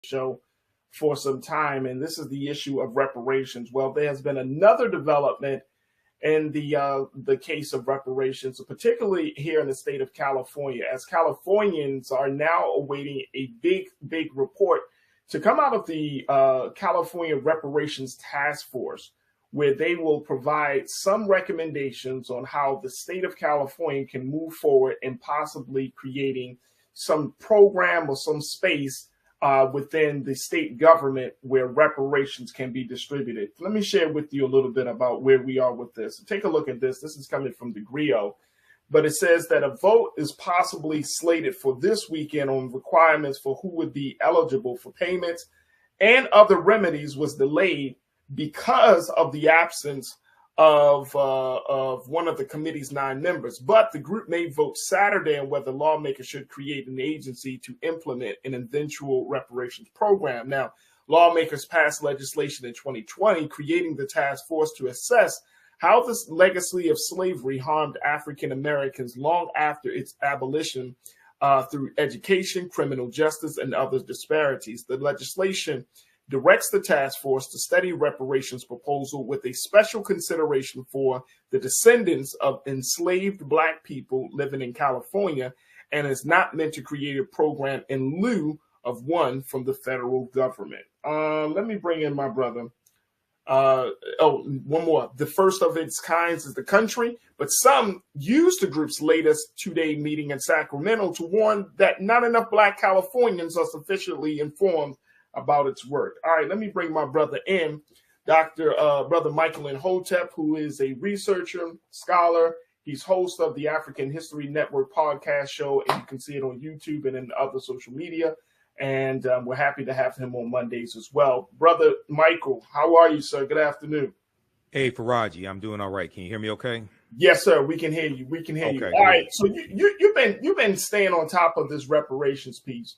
show for some time, and this is the issue of reparations. Well, there has been another development in the case of reparations, particularly here in the state of California, as Californians are now awaiting a big report to come out of the California Reparations Taskforce, where they will provide some recommendations on how the state of California can move forward in possibly creating some program or some space within the state government where reparations can be distributed. Let me share with you a little bit about where we are with this. Take a look at this. This is coming from the Grio, but it says that a vote is possibly slated for this weekend on requirements for who would be eligible for payments and other remedies was delayed because of the absence of one of the committee's 9 members. But the group may vote Saturday on whether lawmakers should create an agency to implement an eventual reparations program. Now, lawmakers passed legislation in 2020 creating the task force to assess how this legacy of slavery harmed African Americans long after its abolition through education, criminal justice, and other disparities. The legislation directs the task force to study reparations proposal with a special consideration for the descendants of enslaved Black people living in California, and is not meant to create a program in lieu of one from the federal government. Let me bring in my brother. One more. The first of its kinds is the country, but some use the group's latest 2-day meeting in Sacramento to warn that not enough Black Californians are sufficiently informed about its work. All right, let me bring my brother in, Brother Michael Imhotep, who is a researcher, scholar. He's host of the African History Network podcast show, and you can see it on YouTube and in other social media. And we're happy to have him on Mondays as well. Brother Michael, how are you, sir? Good afternoon. Hey, Farajii, I'm doing all right. Can you hear me okay? Yes, sir. We can hear you. We can hear you. All right. So you've been staying on top of this reparations piece.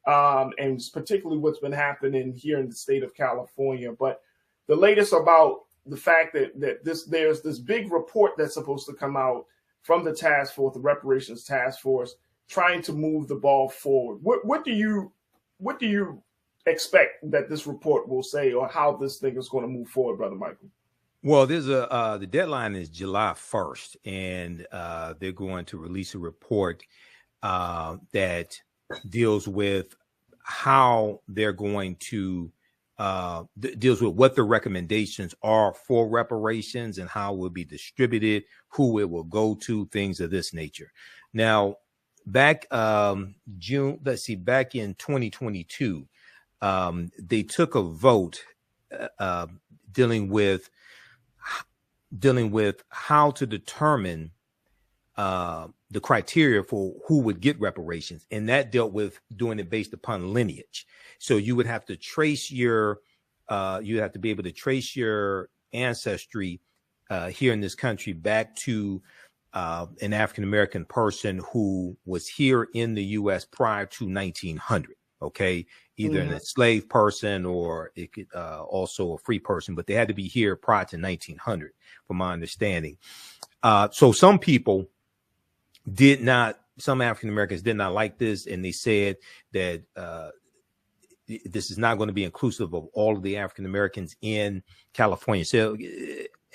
And particularly what's been happening here in the state of California. But the latest about the fact that there's this big report that's supposed to come out from the task force, the reparations task force, trying to move the ball forward. What do you expect that this report will say, or how this thing is going to move forward, Brother Michael? Well, there's the deadline is July 1st, and they're going to release a report that deals with how they're going to deals with what the recommendations are for reparations and how it will be distributed, who it will go to, things of this nature. Now, back in 2022, they took a vote dealing with how to determine the criteria for who would get reparations, and that dealt with doing it based upon lineage. So you would have to trace you have to be able to trace your ancestry here in this country back to an African-American person who was here in the U.S. prior to 1900. Okay, either an enslaved person or it could also a free person, but they had to be here prior to 1900, from my understanding. So some African Americans did not like this, and they said that this is not going to be inclusive of all of the African Americans in California. So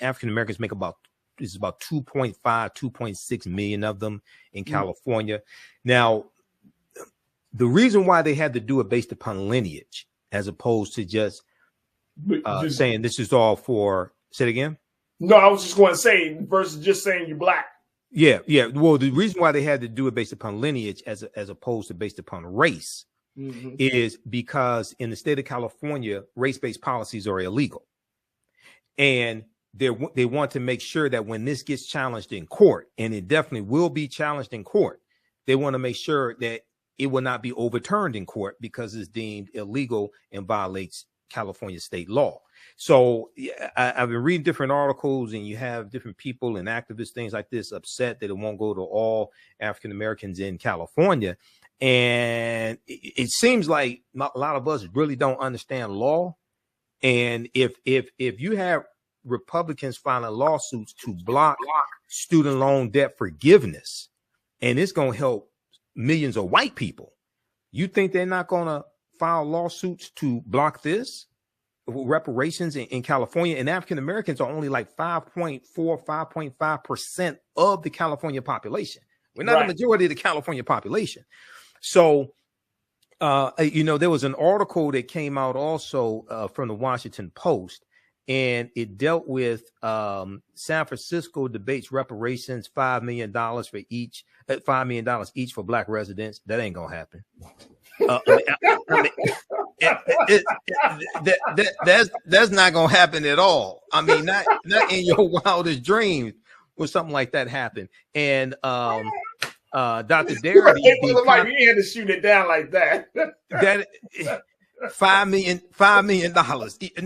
African Americans make about 2.5, 2.6 million of them in California. Now, the reason why they had to do it based upon lineage, as opposed to just saying this is all for, say it again? No, I was just going to say, versus just saying you're Black. Yeah. Well, the reason why they had to do it based upon lineage as opposed to based upon race is because in the state of California, race-based policies are illegal. And they want to make sure that when this gets challenged in court, and it definitely will be challenged in court, they want to make sure that it will not be overturned in court because it's deemed illegal and violates California state law. So I've been reading different articles, and you have different people and activists, things like this, upset that it won't go to all African Americans in California. And it seems like a lot of us really don't understand law. And if you have Republicans filing lawsuits to block student loan debt forgiveness, and it's going to help millions of white people, you think they're not going to filed lawsuits to block this reparations in California, and African Americans are only like 5.5% of the California population. We're not the majority of the California population. So, there was an article that came out also from the Washington Post, and it dealt with San Francisco debates reparations, $5 million for each, $5 million each for Black residents. That ain't gonna happen. That's not gonna happen at all. I mean, not in your wildest dreams will something like that happen. And Dr. Darity, you had to shoot it down like that. That $5 million.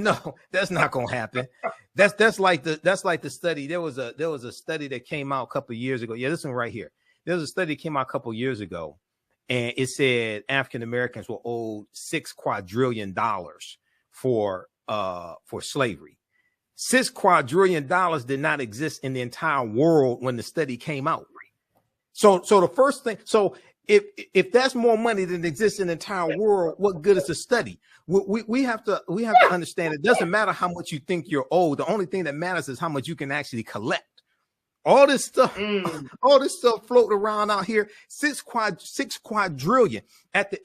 No, that's not gonna happen. That's like the study. There was a study that came out a couple of years ago. Yeah, this one right here. There was a study that came out a couple of years ago, and it said African Americans were owed $6 quadrillion for slavery. $6 quadrillion did not exist in the entire world when the study came out. So the first thing, if that's more money than exists in the entire world, what good is the study? We have to understand it doesn't matter how much you think you're owed. The only thing that matters is how much you can actually collect. All this stuff floating around out here, six quadrillion at the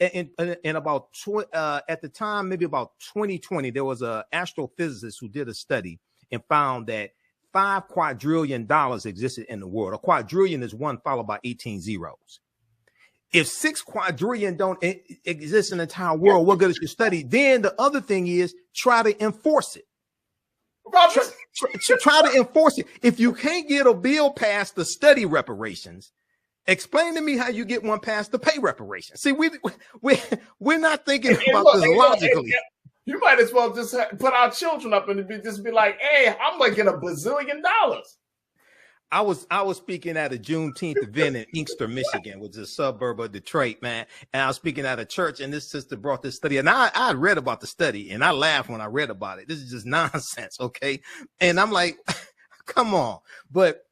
time, maybe about 2020, there was a astrophysicist who did a study and found that $5 quadrillion existed in the world. A quadrillion is 1 followed by 18 zeros. If 6 quadrillion don't exist in the entire world, what good is your study? Then the other thing is try to enforce it. Try to enforce it. If you can't get a bill passed to study reparations, explain to me how you get one passed to pay reparations. See, we're not thinking about this logically. You might as well just put our children up and just be like, "Hey, I'm making $1 bazillion." I was speaking at a Juneteenth event in Inkster, Michigan, which is a suburb of Detroit, man. And I was speaking at a church, and this sister brought this study, and I read about the study, and I laughed when I read about it. This is just nonsense, okay? And I'm like, come on. But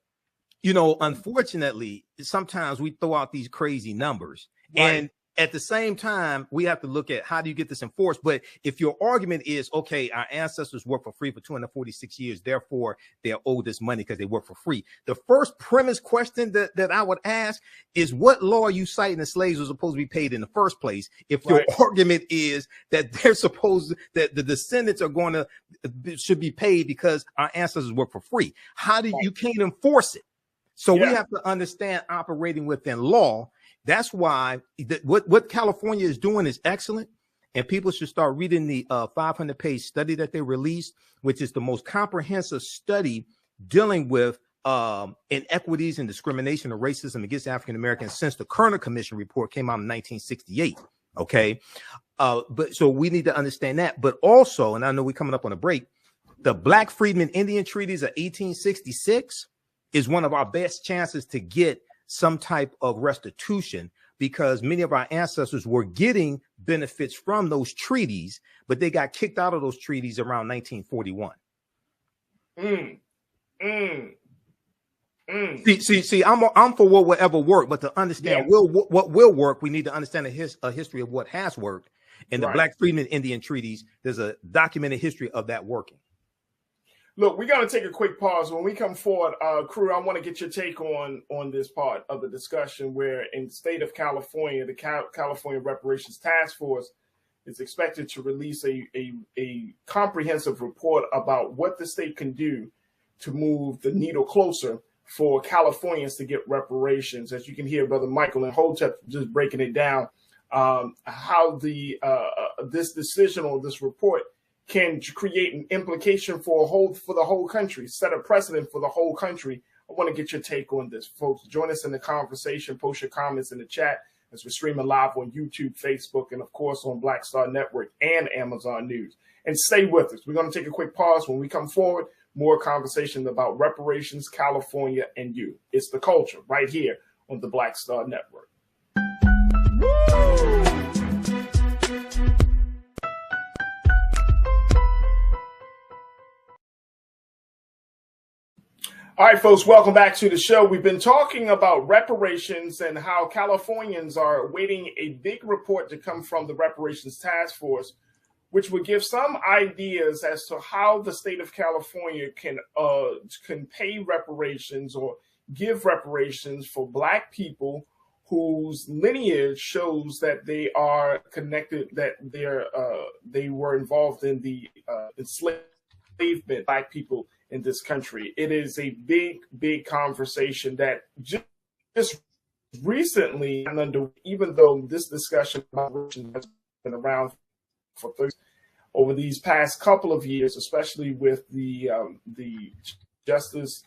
unfortunately, sometimes we throw out these crazy numbers, and at the same time, we have to look at how do you get this enforced. But if your argument is, okay, our ancestors worked for free for 246 years, therefore they're owed this money because they work for free. The first premise question that I would ask is, what law are you citing that slaves were supposed to be paid in the first place? If your argument is that that the descendants should be paid because our ancestors work for free, how do you can't enforce it? So we have to understand operating within law. That's why what California is doing is excellent, and people should start reading the 500-page study that they released, which is the most comprehensive study dealing with inequities and discrimination or racism against African Americans since the Kerner Commission report came out in 1968. Okay, but so we need to understand that, but also, and I know we're coming up on a break, the Black Freedmen Indian Treaties of 1866 is one of our best chances to get some type of restitution, because many of our ancestors were getting benefits from those treaties, but they got kicked out of those treaties around 1941. See, I'm for what will ever work, but to understand what will work, we need to understand a history of what has worked. And the Black Freedmen Indian Treaties, there's a documented history of that working. Look, we're going to take a quick pause. When we come forward, crew, I want to get your take on this part of the discussion where in the state of California, the California Reparations Taskforce is expected to release a comprehensive report about what the state can do to move the needle closer for Californians to get reparations. As you can hear, Brother Michael Imhotep just breaking it down, how this decision or this report can create an implication for the whole country, set a precedent for the whole country. I want to get your take on this, folks. Join us in the conversation. Post your comments in the chat as we're streaming live on YouTube, Facebook, and of course on Black Star Network and Amazon News. And stay with us. We're going to take a quick pause. When we come forward, more conversation about reparations, California, and you. It's the culture right here on the Black Star Network. All right, folks, welcome back to the show. We've been talking about reparations and how Californians are awaiting a big report to come from the Reparations Taskforce, which would give some ideas as to how the state of California can pay reparations or give reparations for Black people whose lineage shows that they are connected, that they were involved in the enslavement Black people in this country. It is a big conversation that just recently, and even though this discussion has been around for over these past couple of years, especially with the justice,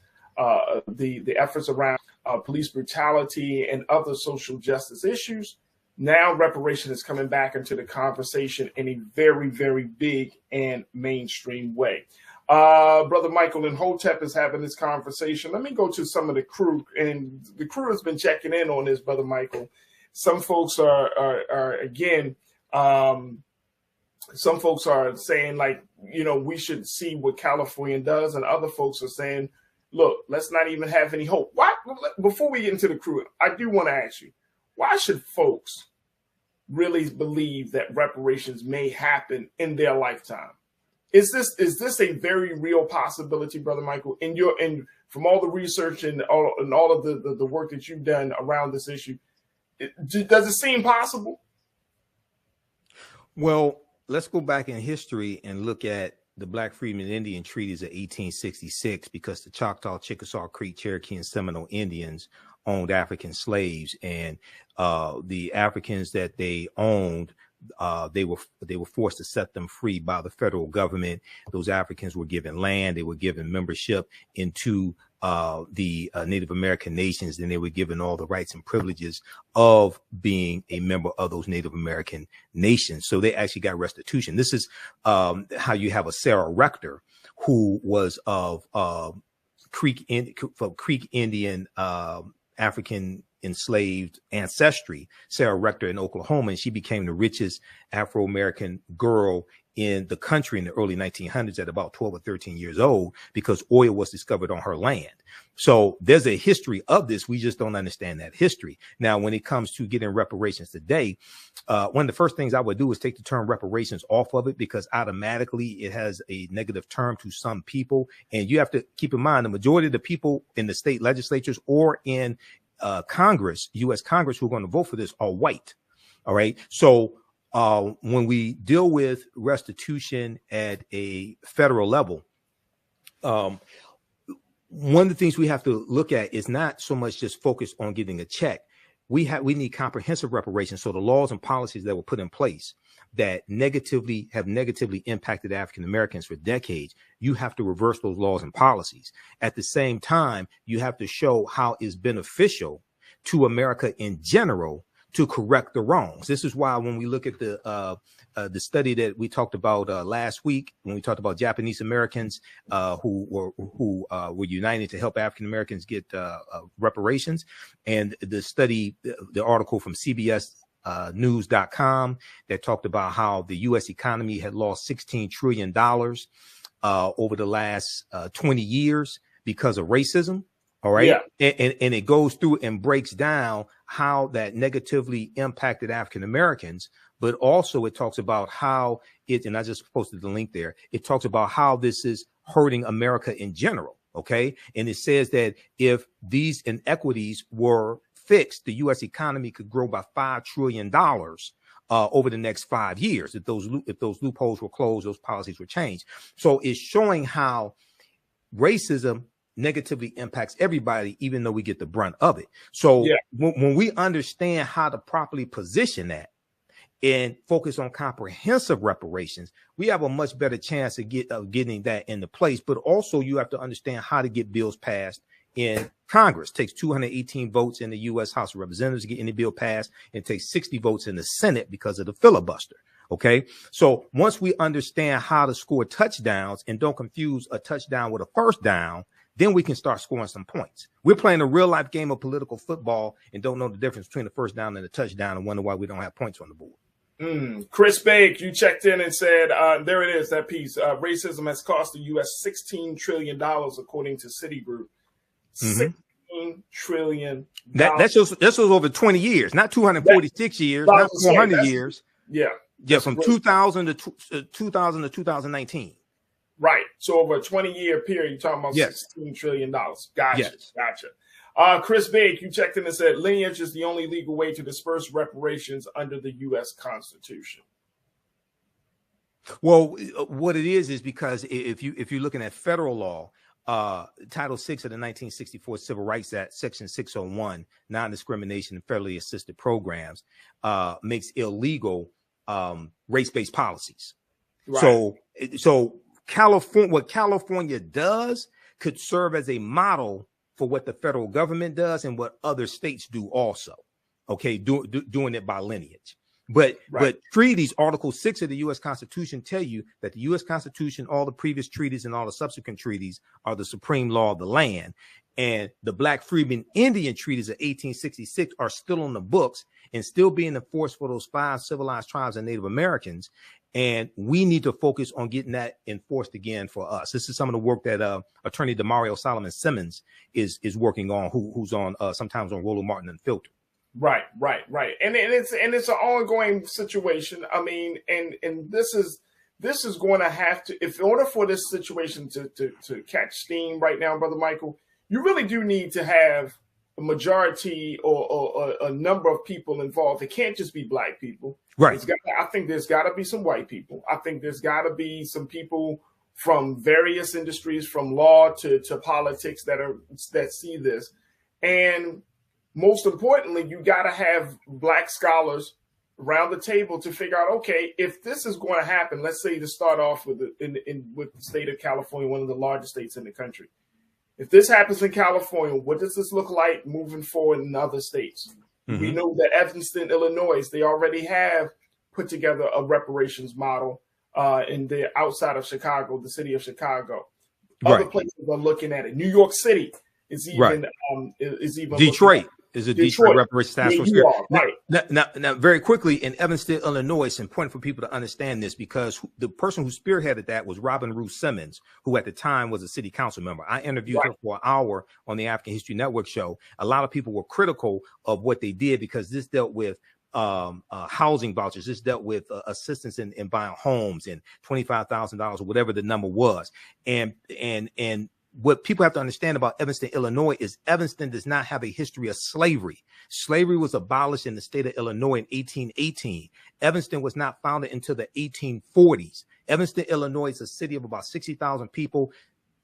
the efforts around police brutality and other social justice issues, now reparation is coming back into the conversation in a very big and mainstream way. Brother Michael Imhotep is having this conversation. Let me go to some of the crew, and the crew has been checking in on this, Brother Michael. Some folks are again, some folks are saying, like, you know, we should see what California does, and other folks are saying, look, let's not even have any hope. Why? Before we get into the crew, I do want to ask you, why should folks really believe that reparations may happen in their lifetime? Is this a very real possibility, Brother Michael? And from all the research and all of the work that you've done around this issue, does it seem possible? Well, let's go back in history and look at the Black Freedmen Indian Treaties of 1866, because the Choctaw, Chickasaw, Creek, Cherokee, and Seminole Indians owned African slaves, and the Africans that they owned, they were forced to set them free by the federal government. Those Africans were given land, they were given membership into the Native American nations, and they were given all the rights and privileges of being a member of those Native American nations. So they actually got restitution. This is how you have a Sarah Rector, who was of Creek Indian African enslaved ancestry, Sarah Rector in Oklahoma, and she became the richest Afro-American girl in the country in the early 1900s at about 12 or 13 years old, because oil was discovered on her land. So there's a history of this. We just don't understand that history. Now, when it comes to getting reparations today, one of the first things I would do is take the term reparations off of it, because automatically it has a negative term to some people. And you have to keep in mind, the majority of the people in the state legislatures or in Congress, U.S. Congress, who are going to vote for this are white. All right. So when we deal with restitution at a federal level, one of the things we have to look at is not so much just focus on getting a check. We need comprehensive reparations. So the laws and policies that were put in place that have negatively impacted African Americans for decades, you have to reverse those laws and policies. At the same time, you have to show how it's beneficial to America in general to correct the wrongs. This is why when we look at the study that we talked about last week, when we talked about Japanese Americans who were united to help African Americans get reparations, and the study, the article from CBS news.com that talked about how the U.S. economy had lost $16 trillion over the last 20 years because of racism. All right. Yeah. And it goes through and breaks down how that negatively impacted African Americans, but also it talks about how and I just posted the link there. It talks about how this is hurting America in general. OK, and it says that if these inequities were fixed, the U.S. economy could grow by $5 trillion over the next 5 years. If those loopholes were closed, those policies were changed. So it's showing how racism negatively impacts everybody, even though we get the brunt of it. So yeah, when we understand how to properly position that and focus on comprehensive reparations, we have a much better chance of getting that into place. But also you have to understand how to get bills passed in Congress. It takes 218 votes in the U.S. House of Representatives to get any bill passed. It takes 60 votes in the Senate because of the filibuster. OK, so once we understand how to score touchdowns and don't confuse a touchdown with a first down, then we can start scoring some points. We're playing a real life game of political football and don't know the difference between the first down and the touchdown and wonder why we don't have points on the board. Chris Bake, you checked in and said, there it is, that piece. Racism has cost the U.S. $16 trillion, according to Citigroup. $16 trillion. That's just over 20 years, not 246 years, not 400 years. Yeah. Yeah, from 2000 to 2019. Right. So over a 20-year period, you're talking about $16 trillion. Gotcha. Yes. Gotcha. Chris Big, you checked in and said lineage is the only legal way to disperse reparations under the U.S. Constitution. Well, what it is because if you're looking at federal law, Title VI of the 1964 Civil Rights Act, Section 601, non-discrimination and federally assisted programs, makes illegal race-based policies. Right. So California, what California does could serve as a model for what the federal government does and what other states do also. Okay, doing it by lineage. But treaties, Article 6 of the U.S. Constitution tell you that the U.S. Constitution, all the previous treaties and all the subsequent treaties are the supreme law of the land. And the Black Freedmen Indian treaties of 1866 are still on the books and still being enforced for those 5 civilized tribes and Native Americans. And we need to focus on getting that enforced again for us. This is some of the work that Attorney Demario Solomon Simmons is working on, who's on sometimes on Roland Martin Unfiltered. Right. And it's an ongoing situation. I mean, and this is going to have to, if in order for this situation to catch steam right now, Brother Michael, you really do need to have a majority or a number of people involved. It can't just be Black people. Right. I think there's got to be some white people. I think there's got to be some people from various industries, from law to politics that see this. And most importantly, you got to have Black scholars around the table to figure out, okay, if this is going to happen, let's say to start off with the state of California, one of the largest states in the country. If this happens in California, what does this look like moving forward in other states? Mm-hmm. We know that Evanston, Illinois, they already have put together a reparations model in the outside of Chicago, the city of Chicago. Other places are looking at it. New York City is even Detroit. Is a Detroit Reparations Taskforce. Right. Now, very quickly, in Evanston, Illinois, it's important for people to understand this because the person who spearheaded that was Robin Ruth Simmons, who at the time was a city council member. I interviewed her for an hour on the African History Network show. A lot of people were critical of what they did because this dealt with housing vouchers. This dealt with assistance in buying homes and $25,000 or whatever the number was. And what people have to understand about Evanston, Illinois is Evanston does not have a history of slavery. Slavery was abolished in the state of Illinois in 1818. Evanston was not founded until the 1840s. Evanston, Illinois is a city of about 60,000 people.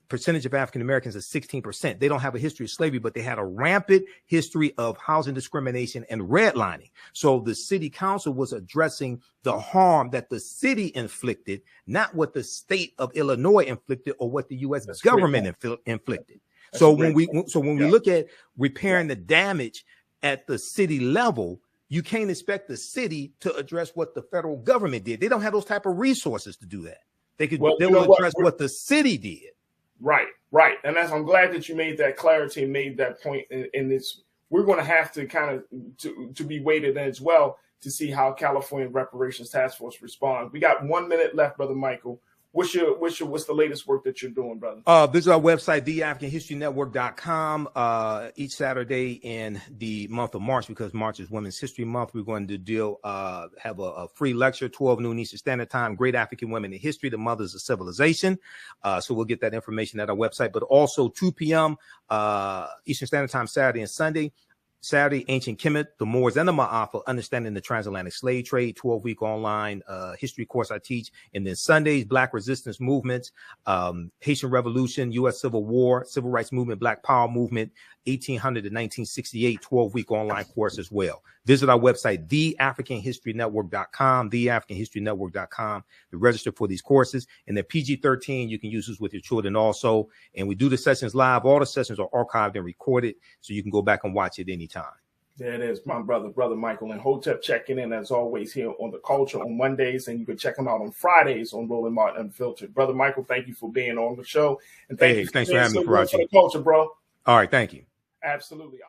Percentage of African Americans is 16%. They don't have a history of slavery, but they had a rampant history of housing discrimination and redlining. So the city council was addressing the harm that the city inflicted, not what the state of Illinois inflicted or what the U.S. government inflicted. So when we look at repairing the damage at the city level, you can't expect the city to address what the federal government did. They don't have those type of resources to do that. They will address what the city did. Right. And I'm glad that you made that clarity and made that point. And we're going to have to kind of to be weighted in as well to see how California Reparations Taskforce responds. We got 1 minute left, Brother Michael. What's the latest work that you're doing, brother? Visit our website, theafricanhistorynetwork.com. Each Saturday in the month of March, because March is Women's History Month, we're going to have a free lecture, 12 noon Eastern Standard Time, Great African Women in History, the Mothers of Civilization. So we'll get that information at our website, but also 2 p.m. Eastern Standard Time, Saturday and Sunday. Saturday, Ancient Kemet, the Moors and the Ma'afa, Understanding the Transatlantic Slave Trade, 12-week online history course I teach. And then Sundays, Black Resistance Movements, Haitian Revolution, U.S. Civil War, Civil Rights Movement, Black Power Movement, 1800 to 1968, 12-week online course as well. Visit our website, theafricanhistorynetwork.com, theafricanhistorynetwork.com to register for these courses. And they're PG-13. You can use this with your children also. And we do the sessions live. All the sessions are archived and recorded, so you can go back and watch it anytime. There it is, my brother Michael Imhotep checking in as always here on The Culture on Mondays, and you can check him out on Fridays on Roland Martin Unfiltered. Brother Michael, thank you for being on the show, and thanks for having me, Farajii. For The Culture, bro. All right, thank you. Absolutely.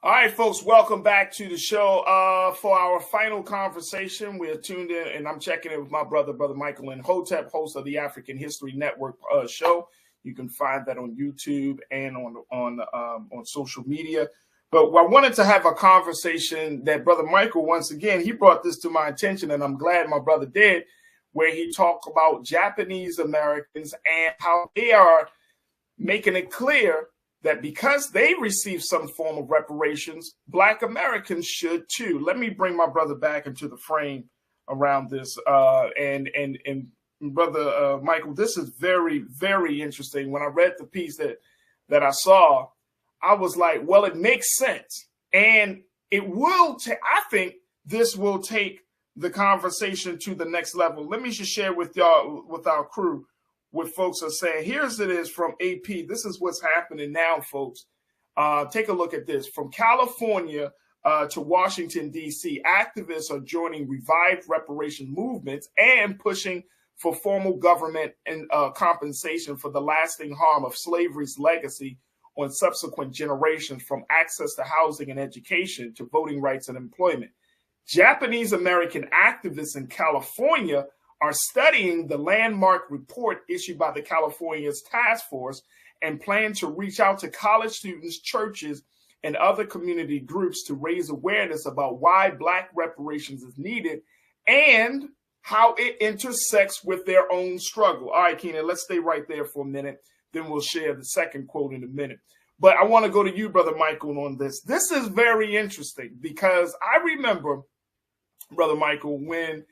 All right, folks, welcome back to the show. For our final conversation, we're tuned in, and I'm checking in with my brother Michael Imhotep, host of the African History Network show. You can find that on YouTube and on social media. But I wanted to have a conversation that Brother Michael, once again, he brought this to my attention, and I'm glad my brother did, where he talked about Japanese Americans and how they are making it clear that because they receive some form of reparations, Black Americans should too. Let me bring my brother back into the frame around this. And Brother Michael, this is very, very interesting. When I read the piece that I saw, I was like, well, it makes sense. And it will take, I think this will take the conversation to the next level. Let me just share with y'all, with our crew, what folks are saying. Here's it is from AP. This is what's happening now, folks. Take a look at this. From California to Washington, D.C., activists are joining revived reparation movements and pushing for formal government and compensation for the lasting harm of slavery's legacy on subsequent generations, from access to housing and education to voting rights and employment. Japanese American activists in California are studying the landmark report issued by the California's task force and plan to reach out to college students, churches, and other community groups to raise awareness about why Black reparations is needed and how it intersects with their own struggle. All right, Keenan, let's stay right there for a minute. Then we'll share the second quote in a minute. But I want to go to you, Brother Michael, on this. This is very interesting because I remember, Brother Michael, when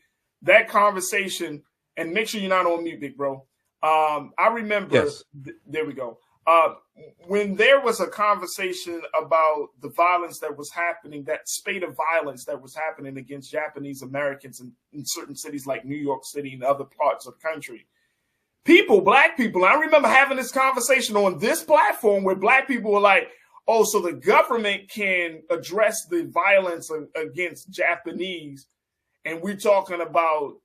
that conversation, and make sure you're not on mute, big bro. I remember, yes. There we go. When there was a conversation about the violence that was happening, that spate of violence that was happening against Japanese Americans in certain cities like New York City and other parts of the country, Black people, I remember having this conversation on this platform where Black people were like, oh, so the government can address the violence against Japanese. And we're talking about,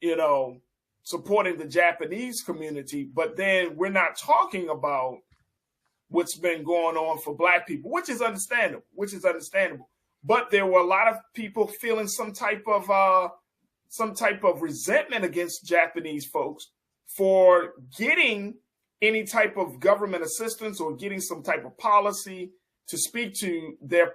supporting the Japanese community, but then we're not talking about what's been going on for Black people, which is understandable. But there were a lot of people feeling some type of resentment against Japanese folks for getting any type of government assistance or getting some type of policy to speak to their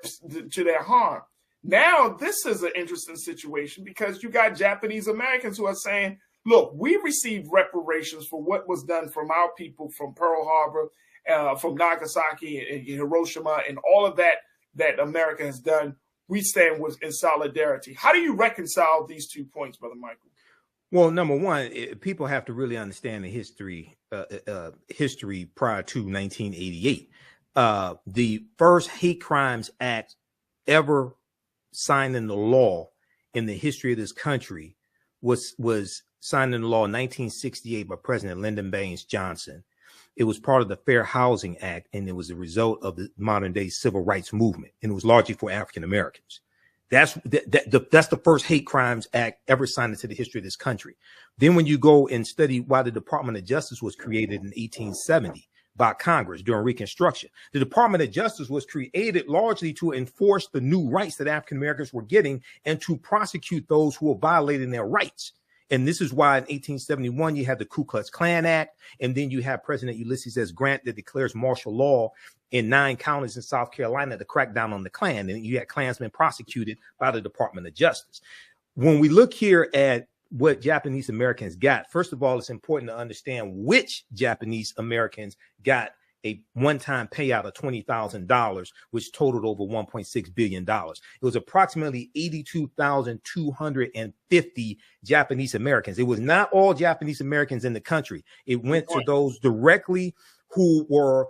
harm. Now, this is an interesting situation because you got Japanese Americans who are saying, look, we received reparations for what was done from our people from Pearl Harbor, from Nagasaki and Hiroshima, and all of that America has done. We stand in solidarity. How do you reconcile these 2 points, Brother Michael? Well, number one, people have to really understand the history prior to 1988. The first hate crimes act ever signed into law in the history of this country was signed into law in 1968 by President Lyndon Baines Johnson. It was part of the Fair Housing Act, and it was a result of the modern day civil rights movement, and it was largely for African Americans. That's the first hate crimes act ever signed into the history of this country. Then when you go and study why the Department of Justice was created in 1870 by Congress during Reconstruction, the Department of Justice was created largely to enforce the new rights that African Americans were getting and to prosecute those who were violating their rights. And this is why in 1871, you had the Ku Klux Klan Act. And then you have President Ulysses S. Grant that declares martial law in 9 counties in South Carolina to crack down on the Klan. And you had Klansmen prosecuted by the Department of Justice. When we look here at what Japanese Americans got, first of all, it's important to understand which Japanese Americans got a one-time payout of $20,000, which totaled over $1.6 billion. It was approximately 82,250 Japanese Americans. It was not all Japanese Americans in the country. It went to those directly who were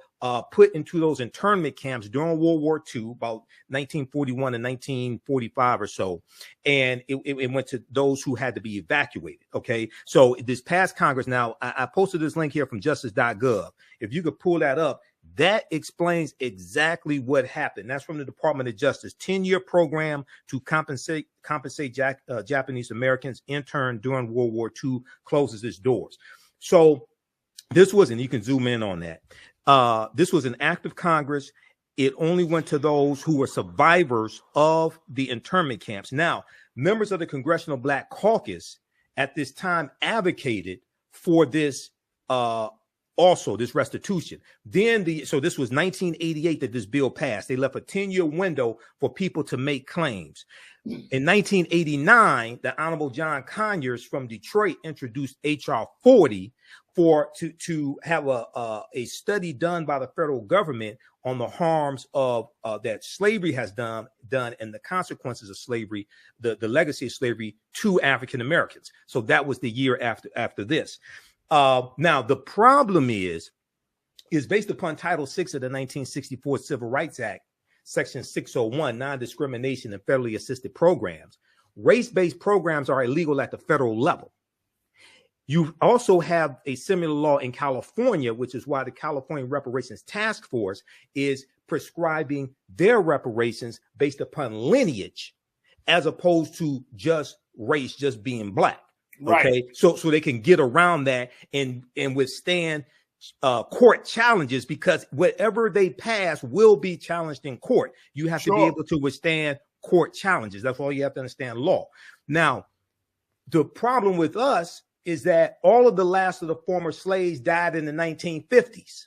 put into those internment camps during World War II, about 1941 and 1945 or so. And it went to those who had to be evacuated. Okay. So this past Congress, now I posted this link here from justice.gov. If you could pull that up, that explains exactly what happened. That's from the Department of Justice, 10-year program to compensate Japanese Americans interned during World War II closes its doors. So this was, and you can zoom in on that. This was an act of Congress. It only went to those who were survivors of the internment camps. Now, members of the Congressional Black Caucus at this time advocated for this also this restitution. Then so this was 1988 that this bill passed. They left a 10-year window for people to make claims. In 1989, the Honorable John Conyers from Detroit introduced H.R. 40 to have a study done by the federal government on the harms of that slavery has done and the consequences of slavery, the legacy of slavery to African Americans. So that was the year after this. Now the problem is based upon Title VI of the 1964 Civil Rights Act, Section 601, non-discrimination and federally assisted programs. Race-based programs are illegal at the federal level. You also have a similar law in California, which is why the California Reparations Taskforce is prescribing their reparations based upon lineage, as opposed to just race, just being black. Right. Okay, so they can get around that and withstand court challenges, because whatever they pass will be challenged in court. You have to be able to withstand court challenges. That's all you have to understand law. Now, the problem with us is that all of the last of the former slaves died in the 1950s.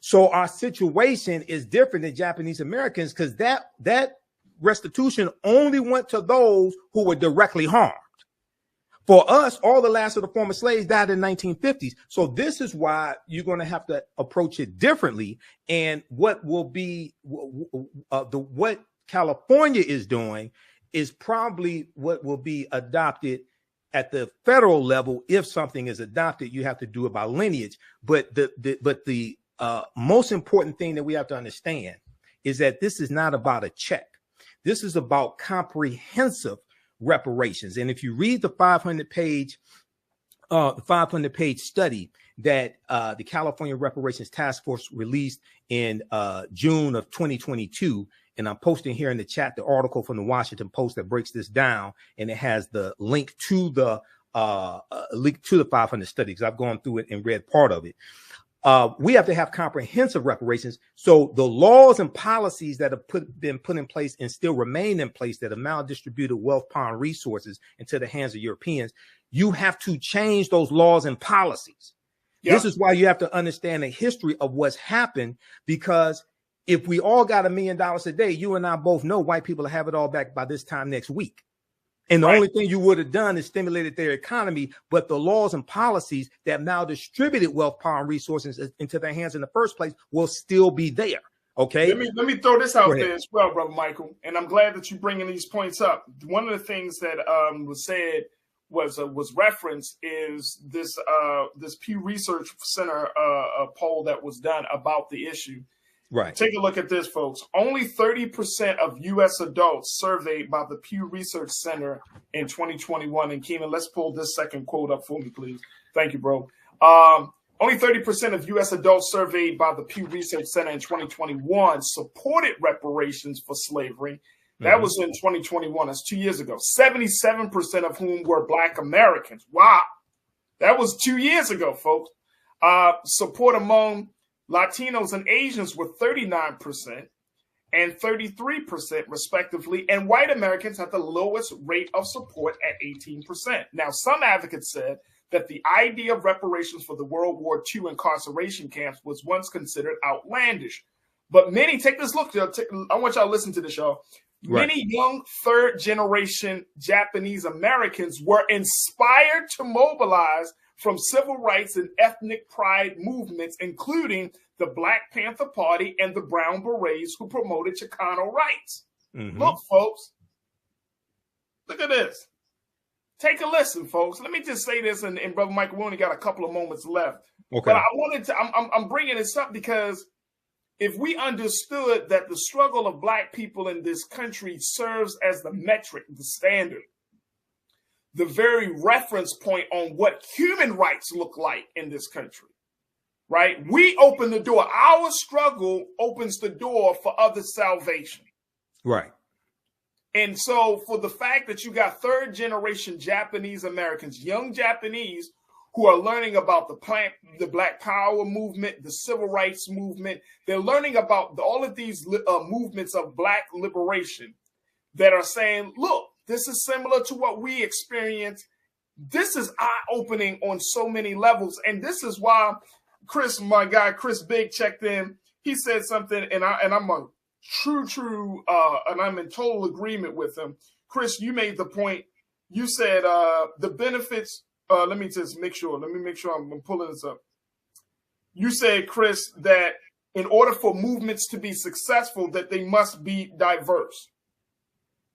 So our situation is different than Japanese Americans, because that restitution only went to those who were directly harmed. For us, all the last of the former slaves died in the 1950s. So this is why you're going to have to approach it differently. And what will be what California is doing is probably what will be adopted at the federal level. If something is adopted, you have to do it by lineage. But the most important thing that we have to understand is that this is not about a check. This is about comprehensive reparations. And if you read the 500-page study that the California Reparations Taskforce released in June of 2022, and I'm posting here in the chat the article from the Washington Post that breaks this down, and it has the link to the 500 study, because I've gone through it and read part of it. We have to have comprehensive reparations. So the laws and policies that have been put in place and still remain in place that have maldistributed wealth, power, and resources into the hands of Europeans, you have to change those laws and policies. Yep. This is why you have to understand the history of what's happened, because if we all got $1 million a day, you and I both know white people will have it all back by this time next week. And the only thing you would have done is stimulated their economy, but the laws and policies that now distributed wealth, power, and resources into their hands in the first place will still be there. Okay. Let me throw this out there as well, Brother Michael. And I'm glad that you're bringing these points up. One of the things that was said was referenced is this Pew Research Center poll that was done about the issue. Right. Take a look at this, folks. Only 30% of U.S. adults surveyed by the Pew Research Center in 2021. And Keenan, let's pull this second quote up for me, please. Thank you, bro. Only 30% of U.S. adults surveyed by the Pew Research Center in 2021 supported reparations for slavery. That was in 2021. That's 2 years ago. 77% of whom were Black Americans. Wow. That was 2 years ago, folks. Support among Latinos and Asians were 39% and 33% respectively, and white Americans had the lowest rate of support at 18%. Now, some advocates said that the idea of reparations for the World War II incarceration camps was once considered outlandish. But many, take this look, I want y'all to listen to this, y'all. Right. Many young third-generation Japanese Americans were inspired to mobilize from civil rights and ethnic pride movements, including the Black Panther Party and the Brown Berets, who promoted Chicano rights. Look, folks. Look at this. Take a listen, folks. Let me just say this, and Brother Michael, we only got a couple of moments left. Okay. But I'm bringing this up because if we understood that the struggle of Black people in this country serves as the metric, the standard, the very reference point on what human rights look like in this country, right? We open the door. Our struggle opens the door for other salvation. Right. And so for the fact that you got third generation Japanese Americans, young Japanese who are learning about the Black Power movement, the civil rights movement, they're learning about all of these movements of Black liberation that are saying, look, this is similar to what we experience. This is eye-opening on so many levels. And this is why Chris, my guy, Chris Big checked in. He said something, and I'm a true, and I'm in total agreement with him. Chris, you made the point. You said the benefits. Let me just make sure. Let me make sure I'm pulling this up. You said, Chris, that in order for movements to be successful, that they must be diverse.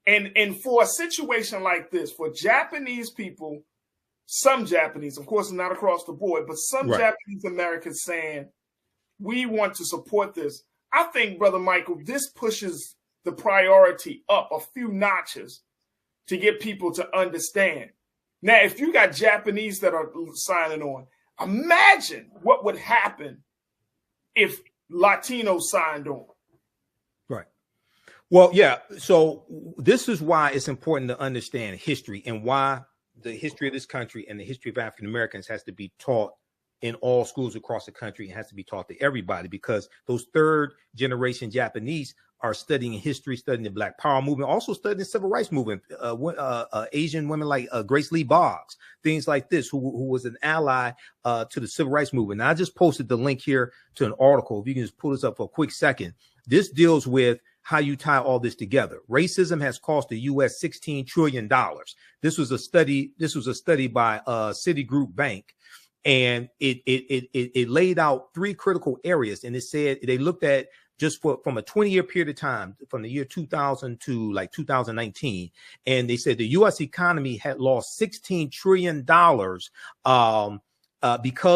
And for a situation like this, for Japanese people, some Japanese, of course, not across the board, but some Japanese Americans saying, we want to support this. I think, Brother Michael, this pushes the priority up a few notches to get people to understand. Now, if you got Japanese that are signing on, imagine what would happen if Latinos signed on. Right. Well, yeah. So this is why it's important to understand history and why the history of this country and the history of African Americans has to be taught in all schools across the country. It has to be taught to everybody, because those third generation Japanese are studying history, studying the Black Power movement, also studying the Civil Rights movement. Asian women like Grace Lee Boggs, things like this, who was an ally to the Civil Rights movement. Now, I just posted the link here to an article. If you can just pull this up for a quick second. This deals with how you tie all this together. Racism has cost the U.S. $16 trillion. This was a study by Citigroup Bank. And it laid out three critical areas. And it said they looked at just from a 20-year period of time, from the year 2000 to like 2019. And they said the U.S. economy had lost $16 trillion because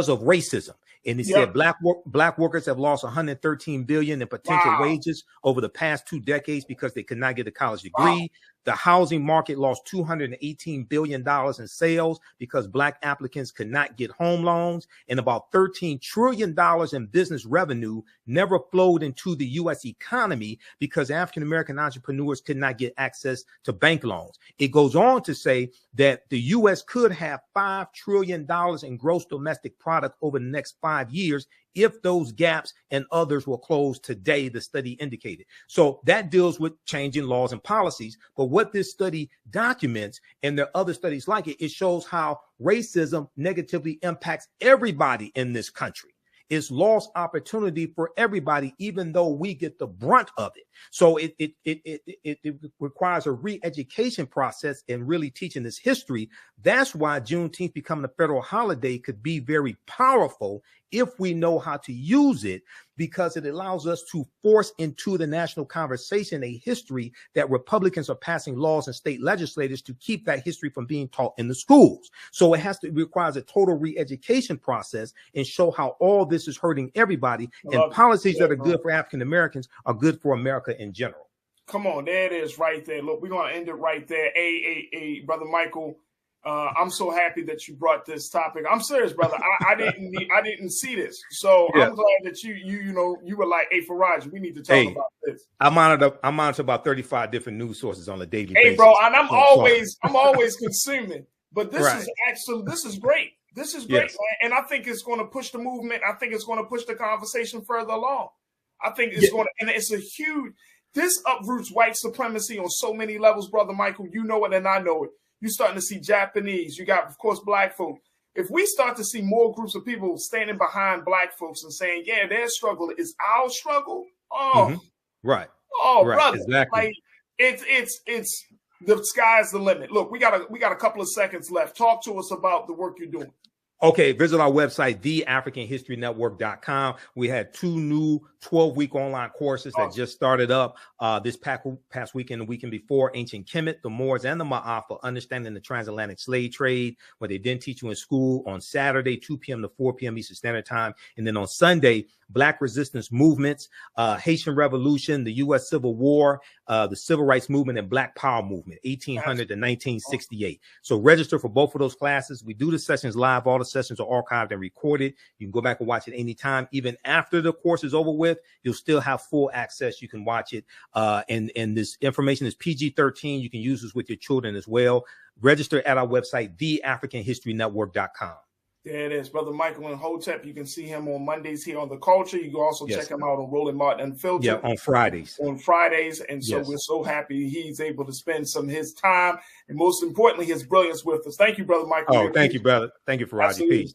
of racism. And they said black workers have lost $113 billion in potential wages over the past 2 decades because they could not get a college degree. The housing market lost $218 billion in sales because Black applicants could not get home loans, and about $13 trillion in business revenue never flowed into the U.S. economy because African-American entrepreneurs could not get access to bank loans. It goes on to say that the U.S. could have $5 trillion in gross domestic product over the next 5 years if those gaps and others were closed today, the study indicated. So that deals with changing laws and policies. But what this study documents, and there are other studies like it, it shows how racism negatively impacts everybody in this country. It's lost opportunity for everybody, even though we get the brunt of it. So it requires a re-education process and really teaching this history. That's why Juneteenth becoming a federal holiday could be very powerful if we know how to use it, because it allows us to force into the national conversation a history that Republicans are passing laws and state legislators to keep that history from being taught in the schools. So it requires a total re-education process and show how all this is hurting everybody, and policies that are good for African Americans are good for America in general. Come on, there it is right there. Look, we're going to end it right there. Hey, Brother Michael, I'm so happy that you brought this topic. I'm serious, brother. I didn't see this, so I'm glad that you were like, hey, Farajii, we need to talk about this. I monitor about 35 different news sources on a daily basis. Hey, bro, and I'm always consuming. But this is great. This is great, man. And I think it's going to push the movement. I think it's going to push the conversation further along. I think it's going to, and it's a huge. This uproots white supremacy on so many levels, Brother Michael. You know it, and I know it. You're starting to see Japanese. You got, of course, Black folks. If we start to see more groups of people standing behind Black folks and saying, yeah, their struggle is our struggle. Brother. Exactly. Like, it's the sky's the limit. Look, we got a couple of seconds left. Talk to us about the work you're doing. Okay, visit our website, theafricanhistorynetwork.com. We had 2 new 12-week online courses that just started up this past weekend, the weekend before. Ancient Kemet, the Moors, and the Ma'af for understanding the transatlantic slave trade, where they didn't teach you in school on Saturday, 2 p.m. to 4 p.m. Eastern Standard Time. And then on Sunday, Black resistance movements, Haitian Revolution, the U.S. Civil War, the Civil Rights Movement, and Black Power Movement, 1800 to 1968. So register for both of those classes. We do the sessions live. All the sessions are archived and recorded. You can go back and watch it anytime. Even after the course is over with, you'll still have full access. You can watch it. And this information is PG-13. You can use this with your children as well. Register at our website, theafricanhistorynetwork.com. There it is, Brother Michael Imhotep. You can see him on Mondays here on The Culture. You can also check him out on Roland Martin Unfiltered. Yeah, on Fridays. And so we're so happy he's able to spend some of his time and, most importantly, his brilliance with us. Thank you, Brother Michael. Oh, thank you, brother. Thank you, Farajii. Peace.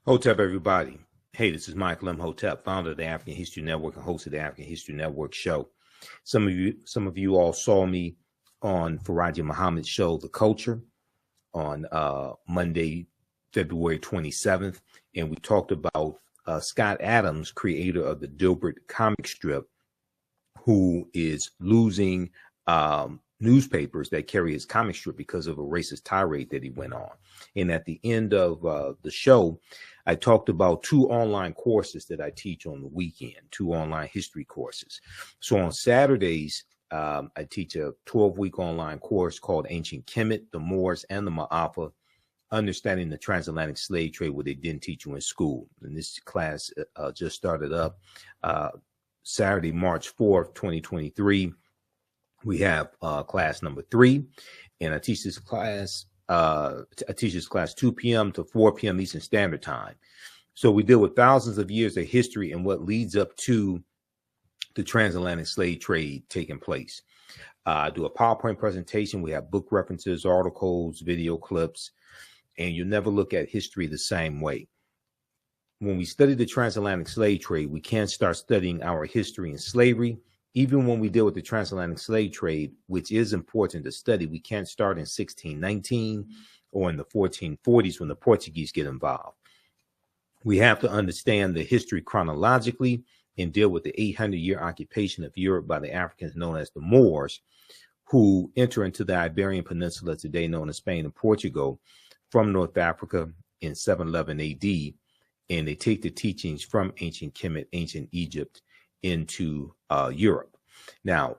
Hotep, everybody. Hey, this is Michael Imhotep, founder of the African History Network and host of the African History Network show. Some of you all saw me on Farajii Muhammad's show, The Culture, on Monday, February 27th, and we talked about Scott Adams, creator of the Dilbert comic strip, who is losing newspapers that carry his comic strip because of a racist tirade that he went on. And at the end of the show, I talked about 2 online courses that I teach on the weekend, 2 online history courses. So on Saturdays, I teach a 12-week online course called Ancient Kemet, the Moors, and the Ma'afa, Understanding the Transatlantic Slave Trade, what they didn't teach you in school. And this class just started up Saturday, March 4th, 2023. We have class number 3, and I teach this class 2 p.m. to 4 p.m. Eastern Standard Time. So we deal with thousands of years of history and what leads up to the transatlantic slave trade taking place. I do a PowerPoint presentation. We have book references, articles, video clips, and you never look at history the same way. When we study the transatlantic slave trade, we can't start studying our history in slavery. Even when we deal with the transatlantic slave trade, which is important to study, we can't start in 1619 or in the 1440s when the Portuguese get involved. We have to understand the history chronologically and deal with the 800-year occupation of Europe by the Africans known as the Moors, who enter into the Iberian Peninsula, today known as Spain and Portugal, from North Africa in 711 AD, and they take the teachings from ancient Kemet, ancient Egypt, into Europe. Now,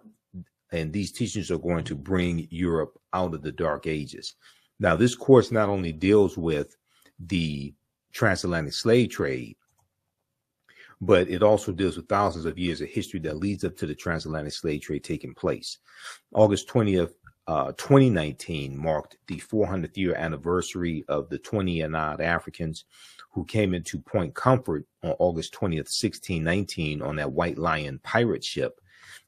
and these teachings are going to bring Europe out of the Dark Ages. Now, this course not only deals with the transatlantic slave trade, but it also deals with thousands of years of history that leads up to the transatlantic slave trade taking place. August 20th, 2019 marked the 400th year anniversary of the 20 and odd Africans who came into Point Comfort on August 20th, 1619 on that White Lion pirate ship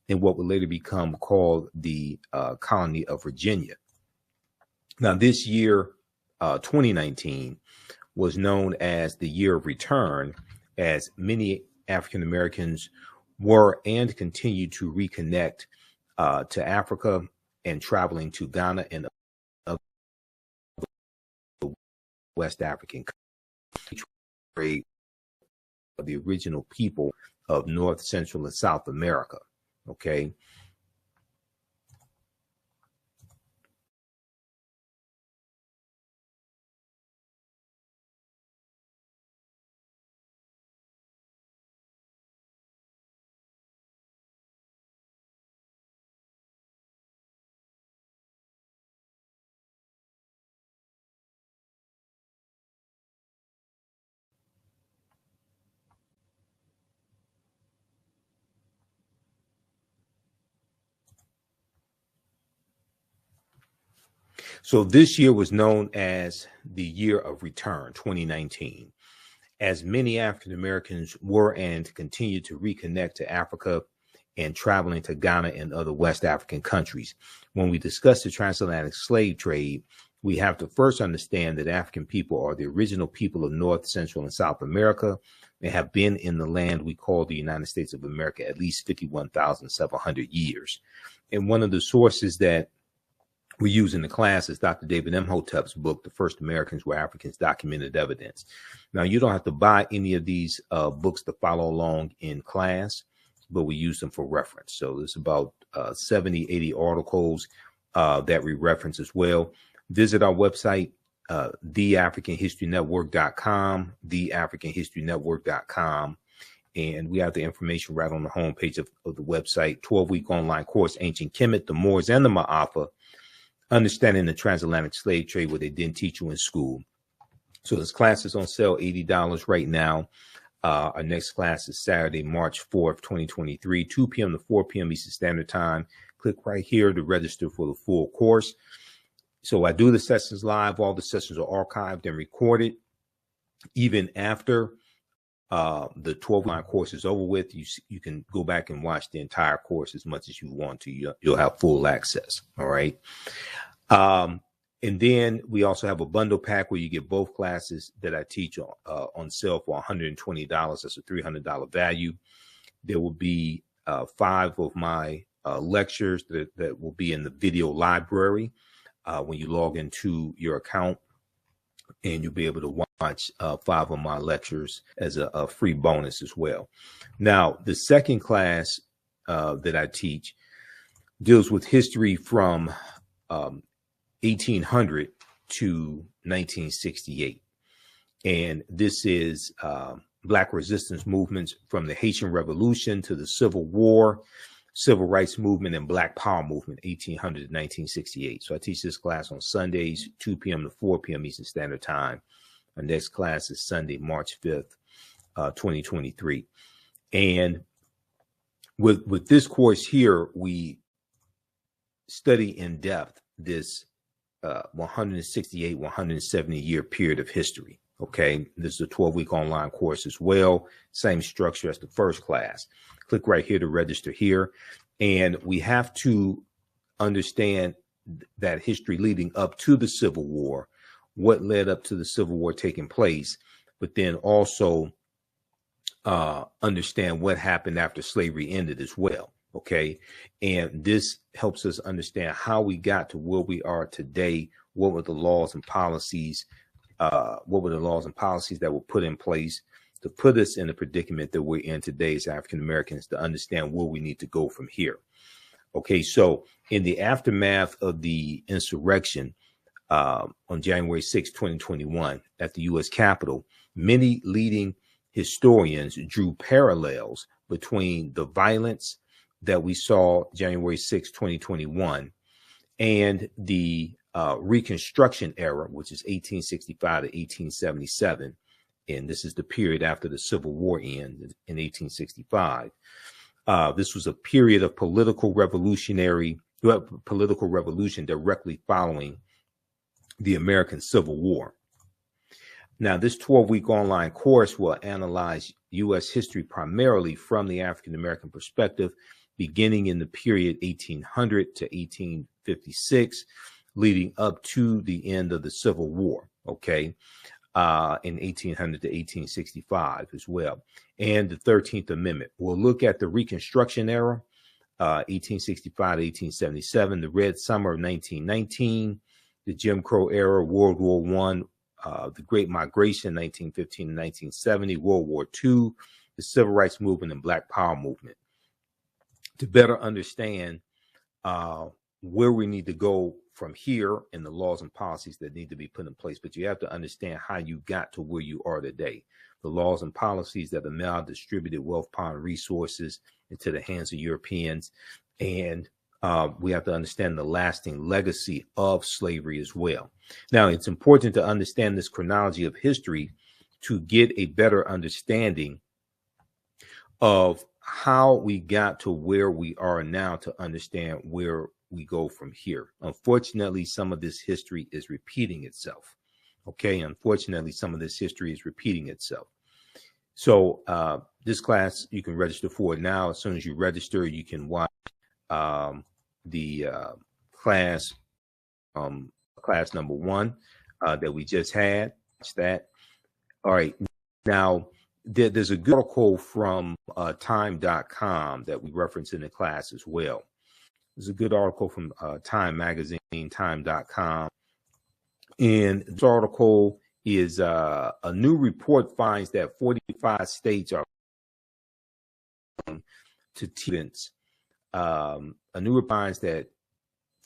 in what would later become called the colony of Virginia. Now, this year, 2019, was known as the year of return, as many African Americans were and continue to reconnect to Africa and traveling to Ghana and other West African countries, of the original people of North, Central, and South America. Okay. So this year was known as the year of return, 2019, as many African Americans were and continue to reconnect to Africa and traveling to Ghana and other West African countries. When we discuss the transatlantic slave trade, we have to first understand that African people are the original people of North, Central, and South America and have been in the land we call the United States of America at least 51,700 years. And one of the sources that we use in the class is Dr. David Imhotep's book, The First Americans Were Africans, Documented Evidence. Now, you don't have to buy any of these books to follow along in class, but we use them for reference. So there's about 70, 80 articles that we reference as well. Visit our website, theafricanhistorynetwork.com, theafricanhistorynetwork.com. And we have the information right on the homepage of the website. 12-week online course, Ancient Kemet, the Moors, and the Ma'afa, Understanding the Transatlantic Slave Trade, what they didn't teach you in school. So this class is on sale, $80 right now. Our next class is Saturday, March 4th, 2023, 2 p.m. to 4 p.m. Eastern Standard Time. Click right here to register for the full course. So I do the sessions live. All the sessions are archived and recorded. Even after the 12-line course is over with, you can go back and watch the entire course as much as you want to. You'll have full access. All right. And then we also have a bundle pack where you get both classes that I teach on sale for $120. That's a $300 value. There will be 5 of my lectures that will be in the video library when you log into your account, and you'll be able to watch 5 of my lectures as a free bonus as well. Now, the second class that I teach deals with history from 1800 to 1968. And this is Black resistance movements from the Haitian Revolution to the Civil War, Civil Rights Movement, and Black Power Movement, 1800 to 1968. So I teach this class on Sundays, 2 p.m. to 4 p.m. Eastern Standard Time. Our next class is Sunday, March 5th, 2023. And with this course here, we study in depth this 168, 170 year period of history. Okay, this is a 12-week online course as well. Same structure as the first class. Click right here to register here. And we have to understand that history leading up to the Civil War, what led up to the Civil War taking place, but then also understand what happened after slavery ended as well. Okay, and this helps us understand how we got to where we are today. What were the laws and policies? What were the laws and policies that were put in place to put us in the predicament that we're in today as African Americans, to understand where we need to go from here? Okay, so in the aftermath of the insurrection on January 6, 2021, at the U.S. Capitol, many leading historians drew parallels between the violence that we saw January 6, 2021, and the Reconstruction era, which is 1865 to 1877. And this is the period after the Civil War ended in 1865. This was a period of political revolution directly following the American Civil War. Now, this 12-week online course will analyze U.S. history primarily from the African American perspective, beginning in the period 1800 to 1856, leading up to the end of the Civil War, okay, in 1800 to 1865 as well, and the 13th Amendment. We'll look at the Reconstruction era, 1865 to 1877, the Red Summer of 1919, the Jim Crow era, World War I, the Great Migration, 1915 to 1970, World War II, the Civil Rights Movement, and Black Power Movement. To better understand where we need to go from here and the laws and policies that need to be put in place. But you have to understand how you got to where you are today. The laws and policies that have now distributed wealth, power, and resources into the hands of Europeans. And we have to understand the lasting legacy of slavery as well. Now, it's important to understand this chronology of history to get a better understanding of how we got to where we are now, to understand where we go from here. Unfortunately, some of this history is repeating itself. Okay, unfortunately, some of this history is repeating itself. So this class, you can register for it now. As soon as you register, you can watch the class number 1 that we just had. Watch that. All right. Now, there's a good article from time.com that we reference in the class as well. There's a good article from Time Magazine, time.com. And this article is a new report finds that 45 states are to students. A new report finds that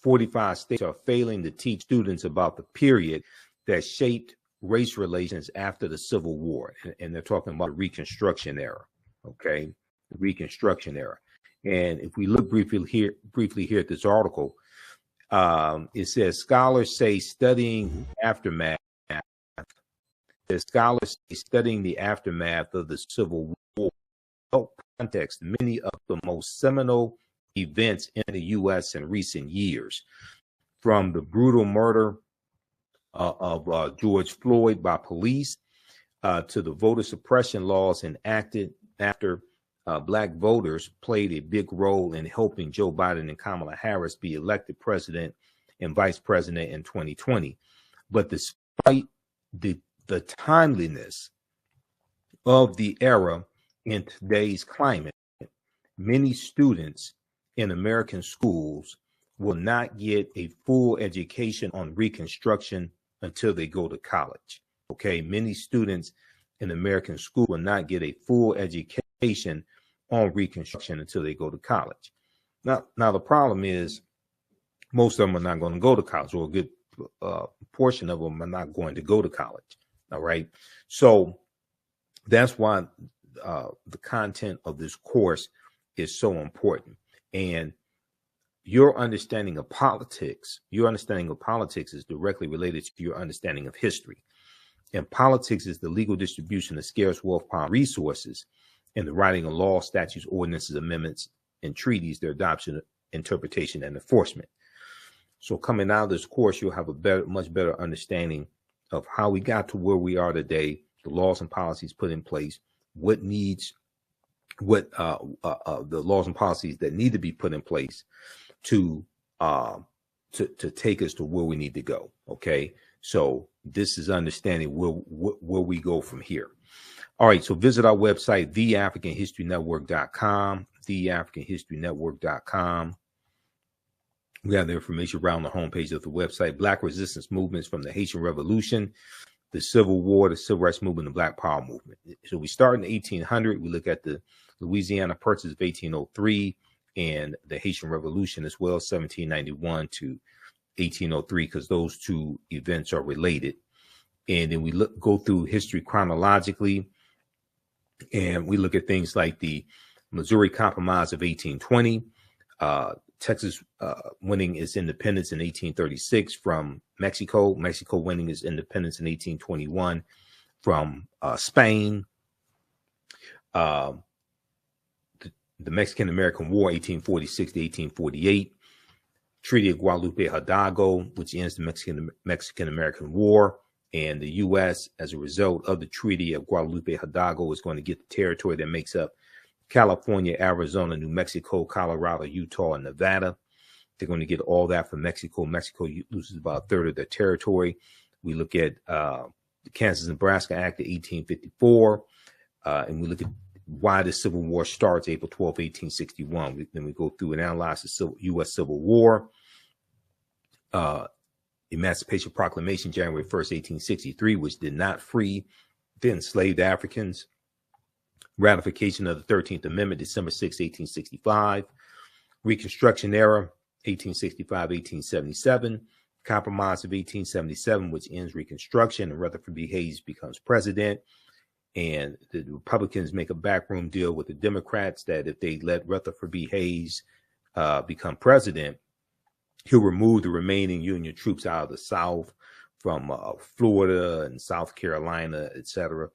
45 states are failing to teach students about the period that shaped race relations after the Civil War. And they're talking about the Reconstruction era. Okay, the Reconstruction era. And if we look briefly here at this article, it says scholars say studying the aftermath of the Civil War help context many of the most seminal events in the U.S. in recent years, from the brutal murder of George Floyd by police to the voter suppression laws enacted after Black voters played a big role in helping Joe Biden and Kamala Harris be elected president and vice president in 2020. But despite the timeliness of the era in today's climate, many students in American schools will not get a full education on Reconstruction until they go to college. Okay, many students in American school will not get a full education on Reconstruction until they go to college. Now the problem is most of them are not going to go to college, or a good portion of them are not going to go to college. All right, so that's why the content of this course is so important. And your understanding of politics is directly related to your understanding of history. And politics is the legal distribution of scarce wealth, power, resources, and the writing of laws, statutes, ordinances, amendments, and treaties, their adoption, interpretation, and enforcement. So coming out of this course, you'll have a much better understanding of how we got to where we are today, the laws and policies put in place, the laws and policies that need to be put in place to take us to where we need to go. Okay, so this is understanding where we go from here. All right, so visit our website, theafricanhistorynetwork.com, theafricanhistorynetwork.com. We have the information around the homepage of the website. Black resistance movements from the Haitian Revolution, the Civil War, the Civil Rights Movement, the Black Power Movement. So we start in 1800. We look at the Louisiana Purchase of 1803 and the Haitian Revolution as well, 1791 to 1803, because those two events are related. And then we go through history chronologically, and we look at things like the Missouri Compromise of 1820, Texas winning its independence in 1836 from Mexico, Mexico winning its independence in 1821 from Spain, the Mexican-American War, 1846 to 1848, Treaty of Guadalupe Hidalgo, which ends the Mexican-American War, and the U.S., as a result of the Treaty of Guadalupe Hidalgo, is going to get the territory that makes up California, Arizona, New Mexico, Colorado, Utah, and Nevada. They're going to get all that from Mexico. Mexico loses about a third of their territory. We look at the Kansas-Nebraska Act of 1854, and we look at why the Civil War starts April 12, 1861. Then we go through and analyze the U.S. Civil War, Emancipation Proclamation, January 1st, 1863, which did not free the enslaved Africans. Ratification of the 13th Amendment, December 6, 1865. Reconstruction era, 1865-1877. Compromise of 1877, which ends Reconstruction, and Rutherford B. Hayes becomes president. And the Republicans make a backroom deal with the Democrats that if they let Rutherford B. Hayes become president, he'll remove the remaining Union troops out of the South from Florida and South Carolina, etc.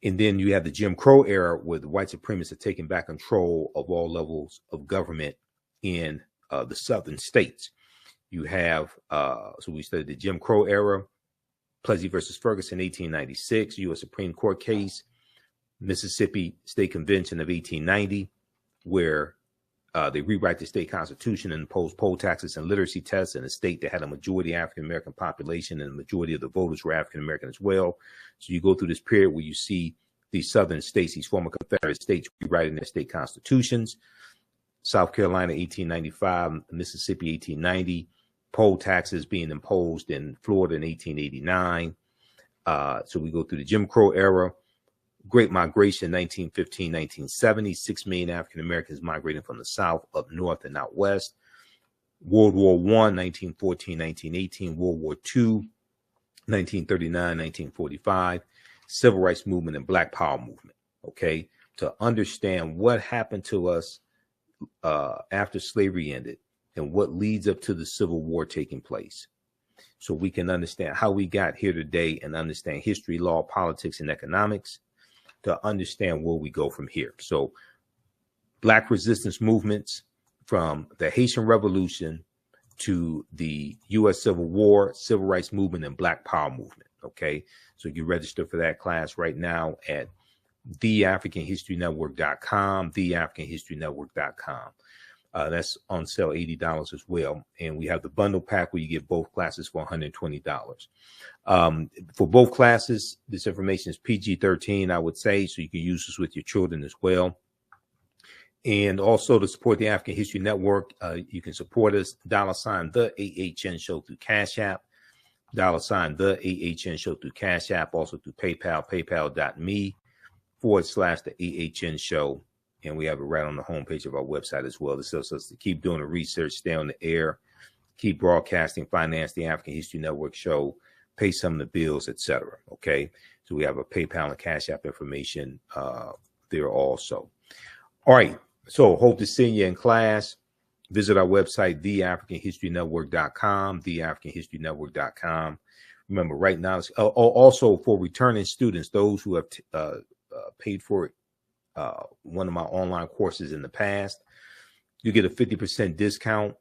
And then you have the Jim Crow era, where the white supremacists are taking back control of all levels of government in the southern states. You have, so we studied the Jim Crow era, Plessy versus Ferguson, 1896, U.S. Supreme Court case, Mississippi State Convention of 1890, where they rewrite the state constitution and impose poll taxes and literacy tests in a state that had a majority African-American population, and the majority of the voters were African-American as well. So you go through this period where you see these southern states, these former Confederate states, rewriting their state constitutions. South Carolina, 1895, Mississippi, 1890, poll taxes being imposed in Florida in 1889. So we go through the Jim Crow era, Great Migration, 1915, 1970, 6 million African-Americans migrating from the South up north and out west. World War I, 1914, 1918, World War II, 1939, 1945, Civil Rights Movement and Black Power Movement, okay? To understand what happened to us after slavery ended and what leads up to the Civil War taking place. So we can understand how we got here today and understand history, law, politics, and economics to understand where we go from here. So Black resistance movements from the Haitian Revolution to the U.S. Civil War, Civil Rights Movement, and Black Power Movement, okay? So you register for that class right now at theafricanhistorynetwork.com, theafricanhistorynetwork.com. That's on sale, $80 as well. And we have the bundle pack where you get both classes for $120. For both classes, this information is PG-13, I would say, so you can use this with your children as well. And also to support the African History Network, you can support us, $ the AHN show through Cash App, $ the AHN show through Cash App, also through PayPal, paypal.me/the AHN show. And we have it right on the homepage of our website as well. This helps us to keep doing the research, stay on the air, keep broadcasting, finance the African History Network show, pay some of the bills, etc. Okay, so we have a PayPal and Cash App information there also. All right, so hope to see you in class. Visit our website, theafricanhistorynetwork.com, theafricanhistorynetwork.com. Remember, right now, also for returning students, those who have paid for it, one of my online courses in the past, you get a 50% discount.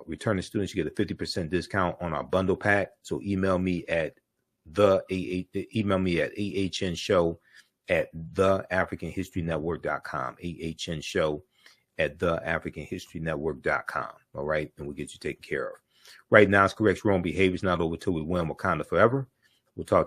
Returning students, you get a 50% discount on our bundle pack. So email me at ahnshow@theafricanhistorynetwork.com, ahnshow@theafricanhistorynetwork.com. All right, and we'll get you taken care of. Right now, it's correct wrong behavior is not over till we win Wakanda forever. We'll talk